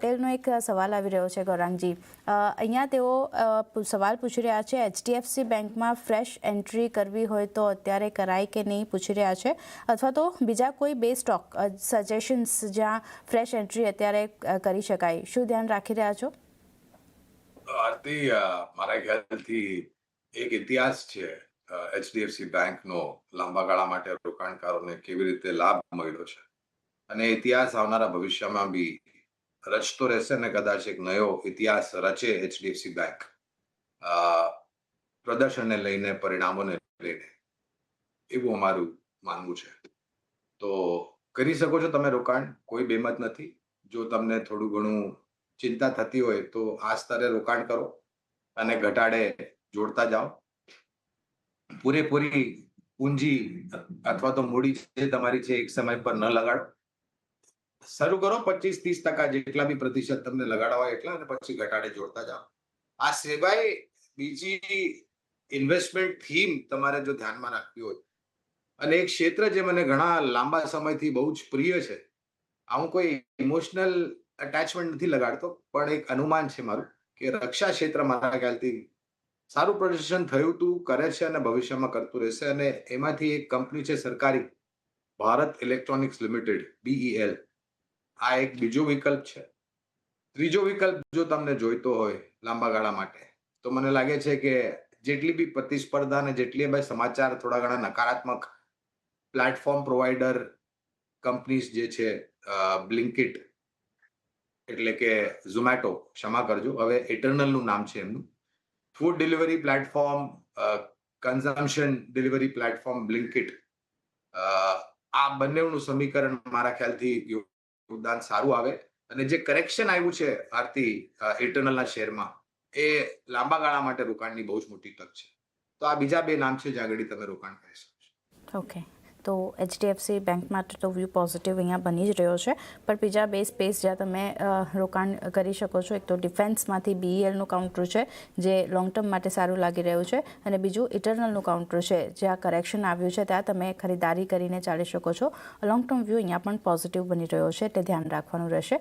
પટેલનો એક સવાલ આવી રહ્યો છે ગૌરાંગજી. અહીંયા તેઓ સવાલ પૂછી રહ્યા છે, HDFC બેંકમાં ફ્રેશ એન્ટ્રી કરવી હોય તો અત્યારે કરાય કે નહીં પૂછી રહ્યા છે, અથવા તો બીજા કોઈ બે સ્ટોક સજેશન્સ જ્યાં ફ્રેશ એન્ટ્રી અત્યારે કરી શકાય, શું ધ્યાન રાખી રહ્યા છો? આરતી, મારા ખ્યાલથી એક ઇતિહાસ છે HDFC બેંકનો લાંબા ગાળા માટે રોકાણકારોને કેવી રીતે લાભ મળ્યો છે, અને ઇતિહાસ આવનારા ભવિષ્યમાં બી રચતો રહેશે ને કદાચ એક નવો ઇતિહાસ રચે HDFC બેંક પ્રદર્શનને લઈને, પરિણામોને લઈને, એવું અમારું માનવું છે. તો કરી શકો છો તમે રોકાણ, કોઈ બેમત નથી. જો તમને થોડું ઘણું ચિંતા થતી હોય તો આ સ્તરે રોકાણ કરો અને ઘટાડે જોડતા જાઓ. પૂરેપૂરી પૂંજી અથવા તો મૂડી જે તમારી છે એક સમય પર ન લગાડો. શરૂ કરો 25-30% જેટલા બી પ્રતિશત તમને લગાડવા હોય એટલા, અને પછી ઘટાડે જોડતા જાઓ. આ સિવાય બીજી ઇન્વેસ્ટમેન્ટ થીમ તમારે જો ધ્યાનમાં રાખવી હોય, અને એક ક્ષેત્ર જે મને ઘણા લાંબા સમયથી બહુ જ પ્રિય છે, હું કોઈ ઇમોશનલ અટેચમેન્ટ નથી લગાડતો, પણ એક અનુમાન છે મારું કે રક્ષા ક્ષેત્ર મારા ખ્યાલથી સારું પ્રદર્શન થયું હતું, કરે છે અને ભવિષ્યમાં કરતું રહેશે. અને એમાંથી એક કંપની છે સરકારી, ભારત ઇલેક્ટ્રોનિક્સ લિમિટેડ, BEL. આ એક બીજો વિકલ્પ છે. ત્રીજો વિકલ્પ જો તમને જોઈતો હોય લાંબા ગાળા માટે, તો મને લાગે છે કે જેટલી બી પ્રતિસ્પર્ધા અને જેટલી બી સમાચાર થોડા ઘણા નકારાત્મક પ્લેટફોર્મ પ્રોવાઈડર કંપનીઝ જે છે, બ્લિંકિટ એટલે કે ઝોમેટો, ક્ષમા કરજો, હવે ઇટરનલનું નામ છે એમનું, food delivery platform, consumption delivery platform Blinkit, આ બંનેનું સમીકરણ મારા ખ્યાલથી યોગદાન સારું આવે. અને જે કરેક્શન આવ્યું છે આરતી ઇટરનલના શેરમાં, એ લાંબા ગાળા માટે રોકાણની બહુ જ મોટી તક છે. તો આ બીજા બે નામ છે જ્યાં આગળ તમે રોકાણ કરી શકો છો. ઓકે, તો HDFC બેંક માટે તો વ્યૂ પોઝિટિવ અહીંયા બની જ રહ્યો છે, પણ બીજા બે સ્પેસ જ્યાં તમે રોકાણ કરી શકો છો, એક તો ડિફેન્સમાંથી BELનું કાઉન્ટર છે જે લોંગ ટર્મ માટે સારું લાગી રહ્યું છે, અને બીજું ઇટરનલનું કાઉન્ટર છે જ્યાં કરેક્શન આવ્યું છે, ત્યાં તમે ખરીદારી કરીને ચાલી શકો છો. લોંગ ટર્મ વ્યૂ અહીંયા પણ પોઝિટિવ બની રહ્યો છે, એટલે ધ્યાન રાખવાનું રહેશે.